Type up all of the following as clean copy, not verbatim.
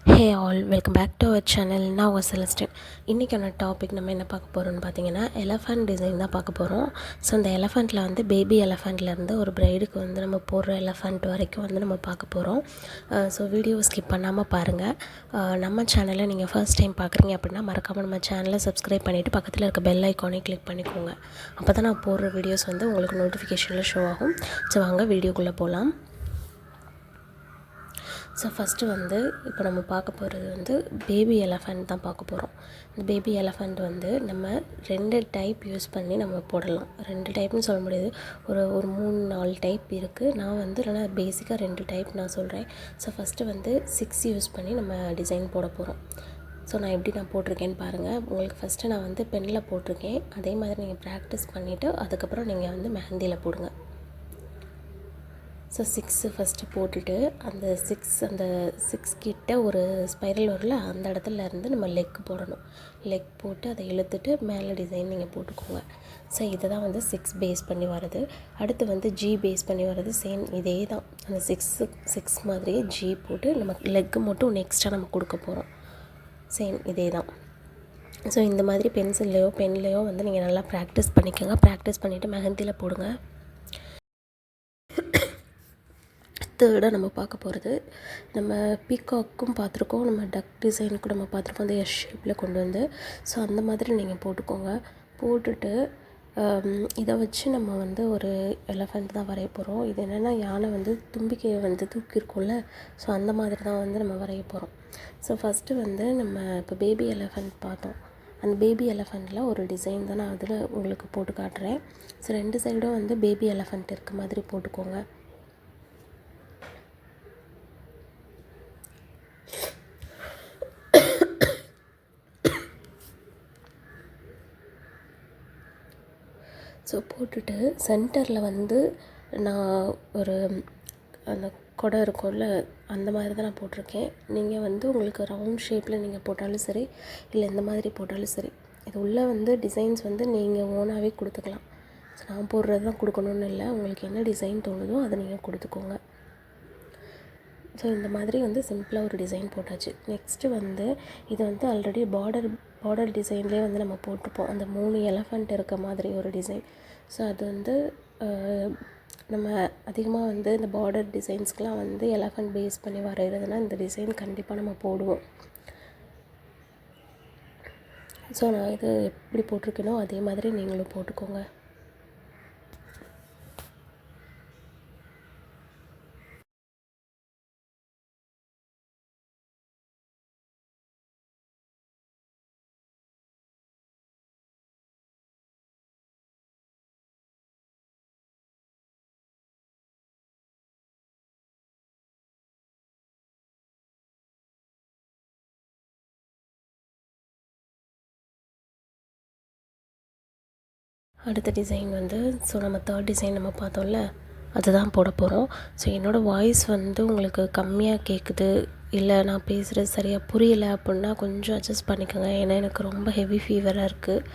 Hey all, welcome back to our channel. நான் உங்கள் Celestine. இன்றைக்கான டாபிக் நம்ம என்ன பார்க்க போகிறோம்னு பார்த்தீங்கன்னா, எலஃபண்ட் டிசைன் தான் பார்க்க போகிறோம். ஸோ அந்த எலஃபண்ட்டில் வந்து பேபி எலஃபண்ட்லேருந்து ஒரு ப்ரைடுக்கு வந்து நம்ம போடுற எலஃபண்ட் வரைக்கும் வந்து நம்ம பார்க்க போகிறோம். ஸோ வீடியோ ஸ்கிப் பண்ணாமல் பாருங்கள். நம்ம சேனலை நீங்கள் ஃபர்ஸ்ட் டைம் பார்க்குறீங்க அப்படின்னா மறக்காமல் நம்ம சேனலை சப்ஸ்கிரைப் பண்ணிவிட்டு பக்கத்தில் இருக்க பெல் ஐக்கானே கிளிக் பண்ணிக்கோங்க. அப்போ தான் நான் போடுற வீடியோஸ் வந்து உங்களுக்கு நோட்டிஃபிகேஷனில் ஷோ ஆகும். ஸோ வாங்க வீடியோக்குள்ளே போகலாம். ஸோ ஃபஸ்ட்டு வந்து இப்போ நம்ம பார்க்க போகிறது வந்து பேபி எலஃபண்ட் தான் பார்க்க போகிறோம். இந்த பேபி எலஃபண்ட் வந்து நம்ம 2 டைப் யூஸ் பண்ணி நம்ம போடலாம். 2 டைப்னு சொல்ல முடியாது, ஒரு 3-4 டைப் இருக்குது. நான் வந்து இல்லைனா பேசிக்காக 2 டைப் நான் சொல்கிறேன். ஸோ ஃபஸ்ட்டு வந்து 6 யூஸ் பண்ணி நம்ம டிசைன் போட போகிறோம். ஸோ நான் எப்படி போட்டிருக்கேன்னு பாருங்கள். உங்களுக்கு ஃபஸ்ட்டு நான் வந்து பெனில் போட்டிருக்கேன். அதே மாதிரி நீங்கள் ப்ராக்டிஸ் பண்ணிவிட்டு அதுக்கப்புறம் நீங்கள் வந்து மெஹந்தியில் போடுங்க. ஸோ 6 ஃபஸ்ட்டு போட்டுட்டு அந்த 6 கிட்ட ஒரு ஸ்பைரல் வரல, அந்த இடத்துல இருந்து நம்ம லெக் போடணும். லெக் போட்டு அதை இழுத்துட்டு மேலே டிசைன் நீங்கள் போட்டுக்கோங்க. ஸோ இதை தான் வந்து 6 பேஸ் பண்ணி வர்றது. அடுத்து வந்து ஜி பேஸ் பண்ணி வர்றது சேம் இதே தான். அந்த 6 மாதிரியே ஜி போட்டு நம்ம லெக்கு மட்டும் ஒன்று எக்ஸ்ட்ரா நம்ம கொடுக்க போகிறோம். சேம் இதே தான். ஸோ இந்த மாதிரி பென்லேயோ வந்து நீங்கள் நல்லா ப்ராக்டிஸ் பண்ணிக்கோங்க. ப்ராக்டிஸ் பண்ணிவிட்டு மெஹந்தியில் போடுங்க. தேர்டாக நம்ம பார்க்க போகிறது, நம்ம பீகாக்கும் பார்த்துருக்கோம், நம்ம டக் டிசைனுக்கும் நம்ம பார்த்துருக்கோம், அந்த எஸ் ஷேப்பில் கொண்டு வந்து. ஸோ அந்த மாதிரி நீங்கள் போட்டுக்கோங்க. போட்டுட்டு இதை வச்சு நம்ம வந்து ஒரு எலஃபண்ட் தான் வரைய போகிறோம். இது என்னென்னா, யானை வந்து தும்பிக்கையை வந்து தூக்கியிருக்கோம்ல, ஸோ அந்த மாதிரி தான் வந்து நம்ம வரைய போகிறோம். ஸோ ஃபஸ்ட்டு வந்து நம்ம இப்போ பேபி எலஃபண்ட் பார்த்தோம். அந்த பேபி எலஃபண்ட்டில் ஒரு டிசைன் தான் நான் அதில் உங்களுக்கு போட்டு காட்டுறேன். ஸோ 2 சைடும் வந்து பேபி எலஃபண்ட் இருக்க மாதிரி போட்டுக்கோங்க. ஸோ போட்டுட்டு சென்டரில் வந்து நான் ஒரு அந்த கொடை இருக்கும்ல, அந்த மாதிரி தான் நான் போட்டிருக்கேன். நீங்கள் வந்து உங்களுக்கு ரவுண்ட் ஷேப்பில் நீங்கள் போட்டாலும் சரி, இல்லை இந்த மாதிரி போட்டாலும் சரி, இது உள்ளே வந்து டிசைன்ஸ் வந்து நீங்கள் ஓனாகவே கொடுத்துக்கலாம். ஸோ நான் போடுறது தான் கொடுக்கணுன்னு இல்லை, உங்களுக்கு என்ன டிசைன் தோணுதோ அதை நீங்கள் கொடுத்துக்கோங்க. ஸோ இந்த மாதிரி வந்து சிம்பிளாக ஒரு டிசைன் போட்டாச்சு. நெக்ஸ்ட்டு வந்து இது வந்து ஆல்ரெடி பார்டர் டிசைன்லேயே வந்து நம்ம போட்டிருப்போம், அந்த 3 எலஃபண்ட் இருக்க மாதிரி ஒரு டிசைன். ஸோ அது வந்து நம்ம அதிகமாக வந்து இந்த பார்டர் டிசைன்ஸ்க்கெலாம் வந்து எலஃபண்ட் பேஸ் பண்ணி வரைகிறதுனா இந்த டிசைன் கண்டிப்பாக நம்ம போடுவோம். ஸோ நான் இது எப்படி போட்டிருக்கேனோ அதே மாதிரி நீங்களும் போட்டுக்கோங்க. அடுத்த டிசைன் வந்து நம்ம 3rd டிசைன் நம்ம பார்த்தோம்ல, அதுதான் போட போகிறோம். ஸோ என்னோடய வாய்ஸ் வந்து உங்களுக்கு கம்மியாக கேட்குது, இல்லை நான் பேசுகிறது சரியாக புரியலை அப்படின்னா கொஞ்சம் அட்ஜஸ்ட் பண்ணிக்கோங்க. ஏன்னா எனக்கு ரொம்ப ஹெவி ஃபீவராக இருக்குது.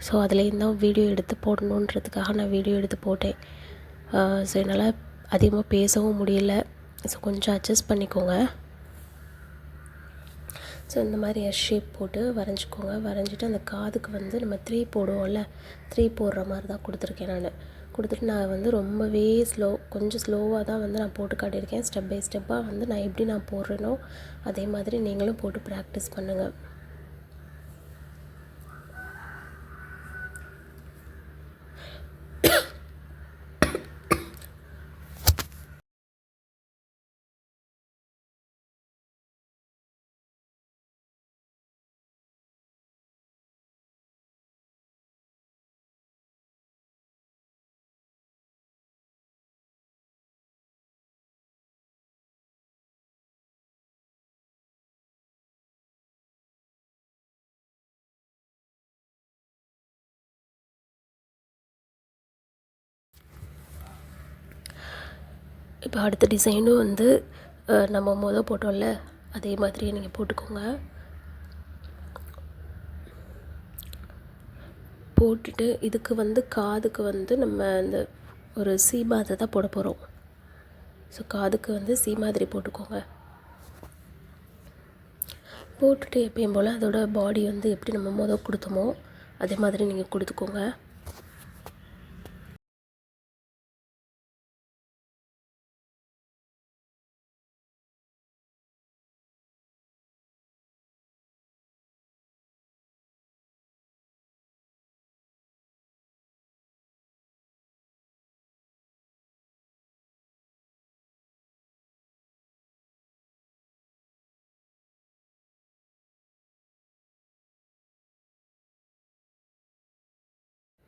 ஸோ அதுலேருந்து தான் வீடியோ எடுத்து போடணுன்றதுக்காக நான் வீடியோ எடுத்து போட்டேன். ஸோ என்னால் அதிகமாக பேசவும் முடியல. ஸோ கொஞ்சம் அட்ஜஸ்ட் பண்ணிக்கோங்க. ஸோ இந்த மாதிரி எஸ் ஷேப் போட்டு வரைஞ்சிக்கோங்க. வரைஞ்சிட்டு அந்த காதுக்கு வந்து நம்ம 3 போடுவோம்ல, 3 போடுற மாதிரி தான் கொடுத்துருக்கேன். நான் வந்து ரொம்பவே கொஞ்சம் ஸ்லோவாக தான் வந்து நான் போட்டு காட்டியிருக்கேன். ஸ்டெப் பை ஸ்டெப்பாக வந்து நான் எப்படி நான் போடுறேனோ அதே மாதிரி நீங்களும் போட்டு ப்ராக்டிஸ் பண்ணுங்கள். இப்போ அடுத்த டிசைனும் வந்து நம்ம போட்டோம்ல அதே மாதிரியே நீங்கள் போட்டுக்கோங்க. போட்டுட்டு இதுக்கு வந்து காதுக்கு வந்து நம்ம இந்த ஒரு சி மாதிரி தான் போட போகிறோம். ஸோ காதுக்கு வந்து சி மாதிரி போட்டுக்கோங்க. போட்டுட்டு எப்பயும் போல் அதோட பாடி வந்து எப்படி நம்ம கொடுத்தோமோ அதே மாதிரி நீங்கள் கொடுத்துக்கோங்க.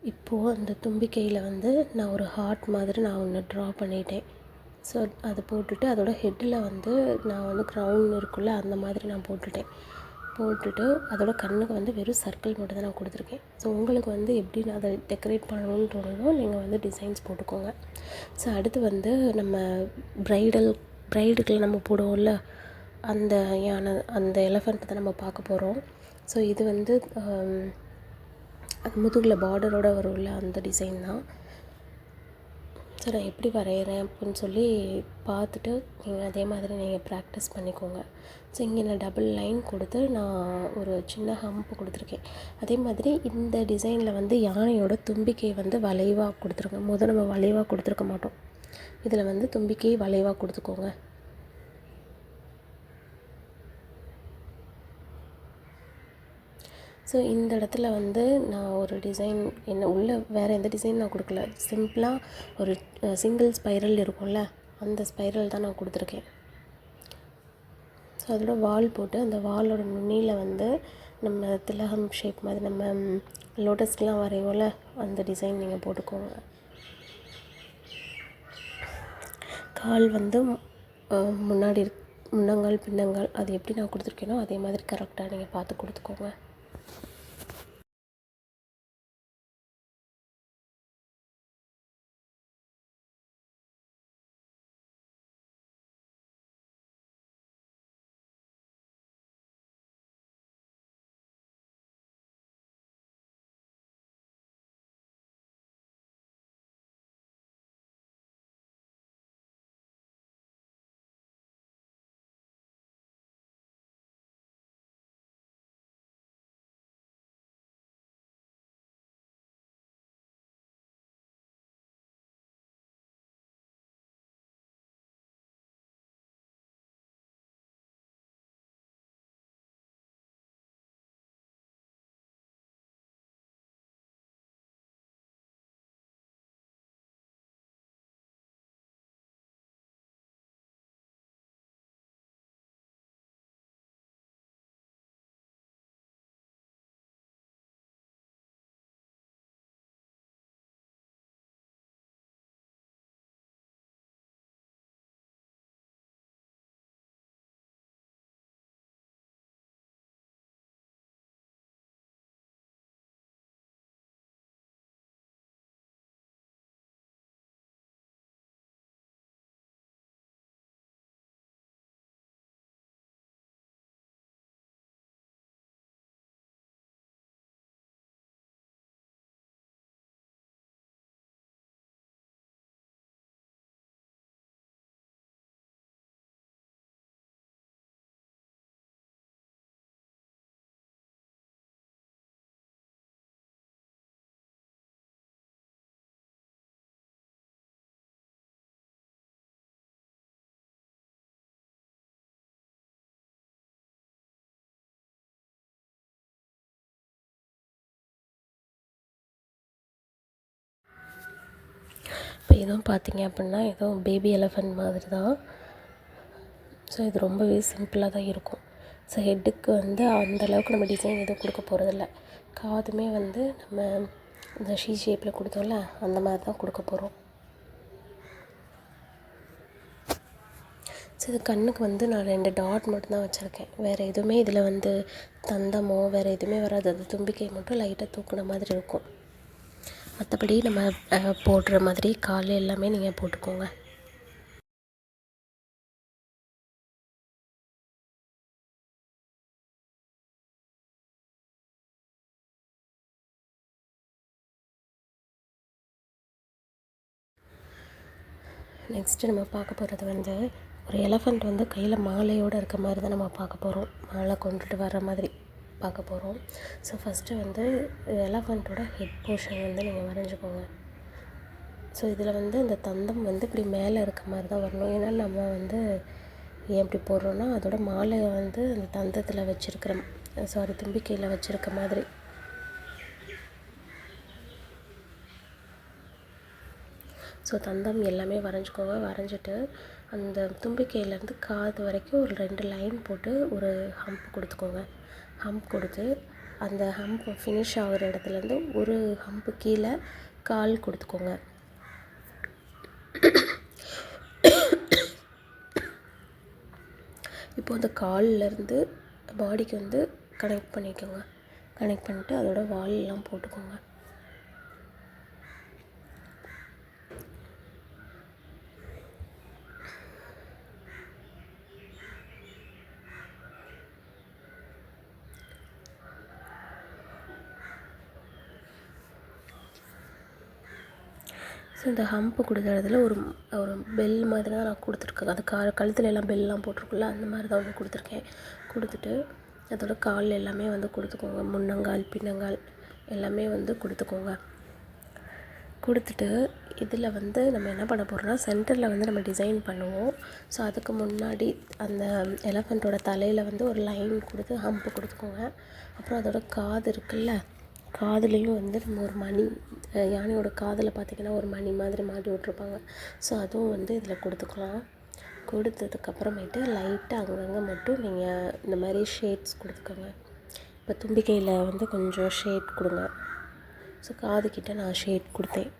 இப்போது அந்த தும்பிக்கையில் வந்து நான் ஒரு ஹார்ட் மாதிரி நான் ஒன்று ட்ரா பண்ணிட்டேன். ஸோ அதை போட்டுட்டு அதோட ஹெட்டில் வந்து நான் வந்து க்ரௌன் இருக்குல்ல அந்த மாதிரி நான் போட்டுட்டு அதோட கண்ணுக்கு வந்து வெறும் சர்க்கிள் மட்டும் தான் நான் கொடுத்துருக்கேன். ஸோ உங்களுக்கு வந்து எப்படி நான் அதை டெக்கரேட் பண்ணணும்னு தோணுதோ நீங்கள் வந்து டிசைன்ஸ் போட்டுக்கோங்க. ஸோ அடுத்து வந்து நம்ம ப்ரைடுக்கெலாம் நம்ம போடுவோம்ல அந்த யானை அந்த எலஃபண்ட் தான் நம்ம பார்க்க போகிறோம். ஸோ இது வந்து அது முதுகில் பார்டரோடு வரும்ல அந்த டிசைன் தான். ஸோ நான் எப்படி வரைகிறேன் அப்படின்னு சொல்லி பார்த்துட்டு நீங்கள் அதே மாதிரி நீங்கள் ப்ராக்டிஸ் பண்ணிக்கோங்க. ஸோ இங்கே நான் டபுள் லைன் கொடுத்து நான் ஒரு சின்ன ஹம்ப் கொடுத்துருக்கேன். அதே மாதிரி இந்த டிசைனில் வந்து யானையோட தும்பிக்கை வந்து வளைவாக கொடுத்துருங்க. நம்ம வளைவாக கொடுத்துருக்க மாட்டோம். இதில் வந்து தும்பிக்கை வளைவாக கொடுத்துக்கோங்க. ஸோ இந்த இடத்துல வந்து நான் ஒரு டிசைன் உள்ள வேறு எந்த டிசைன் நான் கொடுக்கல. சிம்பிளாக ஒரு சிங்கிள் ஸ்பைரல் இருக்கும்ல அந்த ஸ்பைரல் தான் நான் கொடுத்துருக்கேன். ஸோ அதோட வால் போட்டு அந்த வாலோட நுனியில் வந்து நம்ம திலகம் ஷேப் மாதிரி நம்ம லோட்டஸ்க்கெலாம் வரைவோம்ல அந்த டிசைன் நீங்கள் போட்டுக்கோங்க. கால் வந்து முன்னாடி முன்னங்கால் பின்னங்கால் அது எப்படி நான் கொடுத்துருக்கேனோ அதே மாதிரி கரெக்டாக நீங்கள் பார்த்து கொடுத்துக்கோங்க. இப்போ இதுவும் பார்த்திங்க அப்படின்னா ஏதோ பேபி எலஃபண்ட் மாதிரி தான். ஸோ இது ரொம்பவே சிம்பிளாக தான் இருக்கும். ஸோ ஹெட்டுக்கு வந்து அந்தளவுக்கு நம்ம டிசைன் எதுவும் கொடுக்க போகிறதில்ல. காதுமே வந்து நம்ம இந்த ஷேப்பில் கொடுத்தோம்ல அந்த மாதிரி தான் கொடுக்க போகிறோம். ஸோ இது கண்ணுக்கு வந்து நான் 2 டாட் மட்டும்தான் வச்சுருக்கேன். வேறு எதுவுமே இதில் வந்து தந்தமோ வேறு எதுவுமே வராது. அது தும்பிக்கை மட்டும் லைட்டாக தூக்குன மாதிரி இருக்கும். மற்றபடி நம்ம போடுற மாதிரி கால் எல்லாமே நீங்கள் போட்டுக்கோங்க. நெக்ஸ்ட்டு நம்ம பார்க்க போகிறது வந்து ஒரு எலஃபண்ட் வந்து கையில் மாலையோடு இருக்க மாதிரி தான் நம்ம பார்க்க போகிறோம். மாலை கொண்டுட்டு வர்ற மாதிரி பார்க்க போகிறோம். ஸோ ஃபஸ்ட்டு வந்து எலஃபண்ட்டோட ஹெட் போர்ஷன் வந்து நீங்கள் வரைஞ்சிக்கோங்க. ஸோ இதில் வந்து இந்த தந்தம் வந்து இப்படி மேலே இருக்க மாதிரி தான் வரணும். ஏன்னா நம்ம வந்து ஏன் இப்படி போடுறோன்னா அதோட மாலையை வந்து அந்த தந்தத்தில் வச்சுருக்கிற தும்பிக்கையில் வச்சுருக்க மாதிரி. ஸோ தந்தம் எல்லாமே வரைஞ்சிக்கோங்க. வரைஞ்சிட்டு அந்த தும்பிக்கையிலேருந்து காது வரைக்கும் ஒரு 2 லைன் போட்டு ஒரு ஹம்ப் கொடுத்துக்கோங்க. ஹம்ப் கொடுத்து அந்த ஹம்ப் ஃபினிஷ் ஆகிற இடத்துலேருந்து ஒரு ஹம்ப்பு கீழே கால் கொடுத்துக்கோங்க. இப்போது அந்த கால்லேருந்து பாடிக்கு வந்து கனெக்ட் பண்ணிக்கோங்க. கனெக்ட் பண்ணிவிட்டு அதோட வாலெலாம் போட்டுக்கோங்க. ஸோ இந்த ஹம்ப்பு கொடுக்குற இடத்துல ஒரு பெல் மாதிரி தான் நான் கொடுத்துருக்கேன். அது கழுத்துல எல்லாம் பெல்லாம் போட்டிருக்குல்ல, அந்த மாதிரி தான் வந்து கொடுத்துருக்கேன். கொடுத்துட்டு அதோட கால் எல்லாமே வந்து கொடுத்துக்கோங்க. முன்னங்கால் பின்னங்கால் எல்லாமே வந்து கொடுத்துக்கோங்க. கொடுத்துட்டு இதில் வந்து நம்ம என்ன பண்ண போகிறோம்னா சென்டரில் வந்து நம்ம டிசைன் பண்ணுவோம். ஸோ அதுக்கு முன்னாடி அந்த எலஃபண்ட்டோட தலையில் வந்து ஒரு லைன் கொடுத்து ஹம்ப்பு கொடுத்துக்கோங்க. அப்புறம் அதோட காது இருக்குல்ல, காதுலேயும் வந்து நம்ம ஒரு மணி, யானையோட காதில் பார்த்திங்கன்னா ஒரு மணி மாதிரி மாட்டி விட்ருப்பாங்க. ஸோ அதுவும் வந்து இதில் கொடுத்துக்கலாம். கொடுத்ததுக்கப்புறமேட்டு லைட்டாக அங்கங்கே மட்டும் நீங்கள் இந்த மாதிரி ஷேட்ஸ் கொடுத்துக்கோங்க. இப்போ தும்பிக்கையில் வந்து கொஞ்சம் ஷேட் கொடுங்க. ஸோ காதுக்கிட்ட நான் ஷேட் கொடுத்தேன்.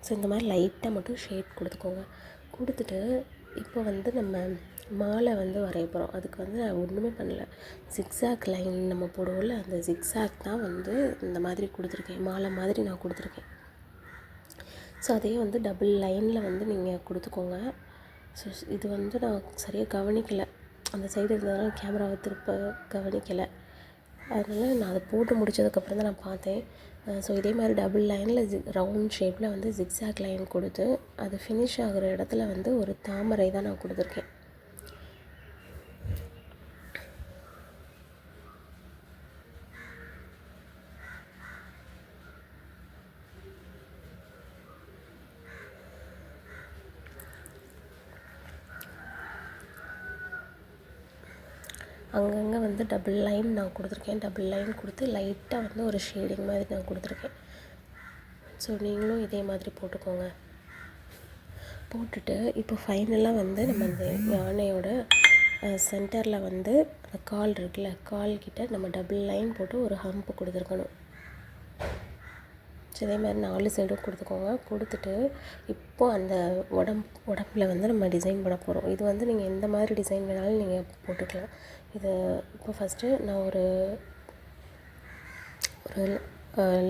ஸோ இந்த மாதிரி லைட்டாக மட்டும் ஷேட் கொடுத்துக்கோங்க. கொடுத்துட்டு இப்போ வந்து நம்ம மாலை வந்து வரைய போகிறோம். அதுக்கு வந்து நான் ஒன்றுமே பண்ணல. ஜிக்ஸாக் லைன் நம்ம போடுவோம்ல, அந்த ஜிக்ஸாக் தான் வந்து இந்த மாதிரி கொடுத்துருக்கேன். மாலை மாதிரி நான் கொடுத்துருக்கேன். ஸோ அதே வந்து டபுள் லைனில் வந்து நீங்கள் கொடுத்துக்கோங்க. ஸோ இது வந்து நான் சரியாக கவனிக்கலை, அந்த சைடு இருந்ததுனால கேமராவை திருப்ப கவனிக்கலை. அதனால் நான் அதை போட்டு முடித்ததுக்கப்புறம் தான் நான் பார்த்தேன். ஸோ இதே மாதிரி டபுள் லைனில் ரவுண்ட் ஷேப்பில் வந்து ஜிக்ஸாக் லைன் கொடுத்து அது ஃபினிஷ் ஆகிற இடத்துல வந்து ஒரு தாமரை தான் நான் கொடுத்துருக்கேன். அங்கங்கே வந்து டபுள் லைன் நான் கொடுத்துருக்கேன். டபுள் லைன் கொடுத்து லைட்டாக வந்து ஒரு ஷேடிங் மாதிரி நான் கொடுத்துருக்கேன். ஸோ நீங்களும் இதே மாதிரி போட்டுக்கோங்க. போட்டுட்டு இப்போ ஃபைனலாக வந்து நம்ம இந்த யானையோட சென்டரில் வந்து அந்த கால் இருக்குல்ல, கால்கிட்ட நம்ம டபுள் லைன் போட்டு ஒரு ஹம்ப்பு கொடுத்துருக்கணும். ஸோ இதே மாதிரி 4 சைடும் கொடுத்துக்கோங்க. கொடுத்துட்டு இப்போது அந்த உடம்பில் வந்து நம்ம டிசைன் பண்ண போகிறோம். இது வந்து நீங்கள் எந்த மாதிரி டிசைன் வேணாலும் நீங்கள் போட்டுக்கலாம். இது இப்போ ஃபஸ்ட்டு நான் ஒரு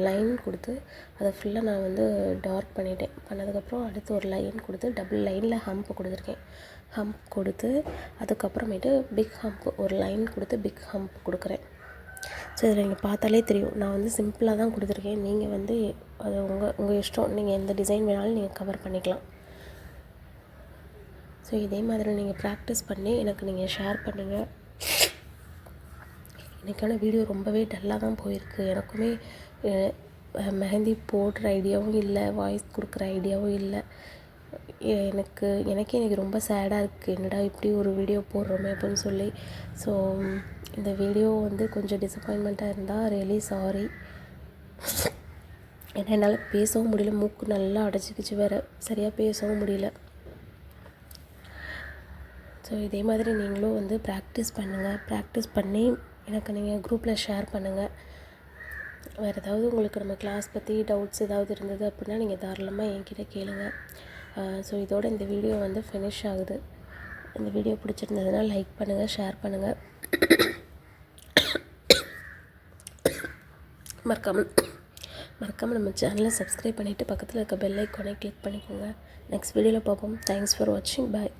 லைன் கொடுத்து அதை ஃபுல்லாக நான் வந்து டார்க் பண்ணிட்டேன். பண்ணதுக்கப்புறம் அடுத்து ஒரு லைன் கொடுத்து டபுள் லைனில் ஹம்ப் கொடுத்துருக்கேன். ஹம்ப் கொடுத்து அதுக்கப்புறமேட்டு பிக் ஹம்ப் ஒரு லைன் கொடுத்து பிக் ஹம்ப் கொடுக்குறேன். ஸோ இதில் நீங்கள் பார்த்தாலே தெரியும், நான் வந்து சிம்பிளாக தான் கொடுத்துருக்கேன். நீங்கள் வந்து அது உங்கள் இஷ்டம், நீங்கள் எந்த டிசைன் வேணாலும் நீங்கள் கவர் பண்ணிக்கலாம். ஸோ இதே மாதிரி நீங்கள் ப்ராக்டிஸ் பண்ணி எனக்கு நீங்கள் ஷேர் பண்ணுங்கள். இன்றைக்கான வீடியோ ரொம்பவே டல்லாக தான் போயிருக்கு. எனக்குமே மெஹந்தி போடுற ஐடியாவும் இல்லை, வாய்ஸ் கொடுக்குற ஐடியாவும் இல்லை. எனக்கே எனக்கு ரொம்ப சேடாக இருக்குது, என்னடா இப்படி ஒரு வீடியோ போடுறோமே அப்படின்னு சொல்லி. ஸோ இந்த வீடியோ வந்து கொஞ்சம் டிசப்பாயின்மெண்ட்டாக இருந்தால் ரியலி சாரி. ஏன்னா என்னால் பேசவும் முடியல, மூக்கு நல்லா அடைச்சிக்கிச்சு வேறு, சரியாக பேசவும் முடியல. ஸோ இதே மாதிரி நீங்களும் வந்து ப்ராக்டிஸ் பண்ணுங்கள். ப்ராக்டிஸ் பண்ணி எனக்கு நீங்கள் குரூப்பில் ஷேர் பண்ணுங்கள். வேறு ஏதாவது உங்களுக்கு நம்ம கிளாஸ் பற்றி டவுட்ஸ் ஏதாவது இருந்தது அப்படின்னா நீங்கள் தாராளமாக என்கிட்ட கேளுங்கள். ஸோ இதோட இந்த வீடியோ வந்து ஃபினிஷ் ஆகுது. இந்த வீடியோ பிடிச்சிருந்ததுன்னா லைக் பண்ணுங்கள், ஷேர் பண்ணுங்கள். மறக்காமல் நம்ம சேனலை சப்ஸ்கிரைப் பண்ணிவிட்டு பக்கத்தில் இருக்க பெல் ஐக்கானை கிளிக் பண்ணிக்கோங்க. நெக்ஸ்ட் வீடியோவில் பார்ப்போம். தேங்க்ஸ் ஃபார் வாட்சிங். பாய்.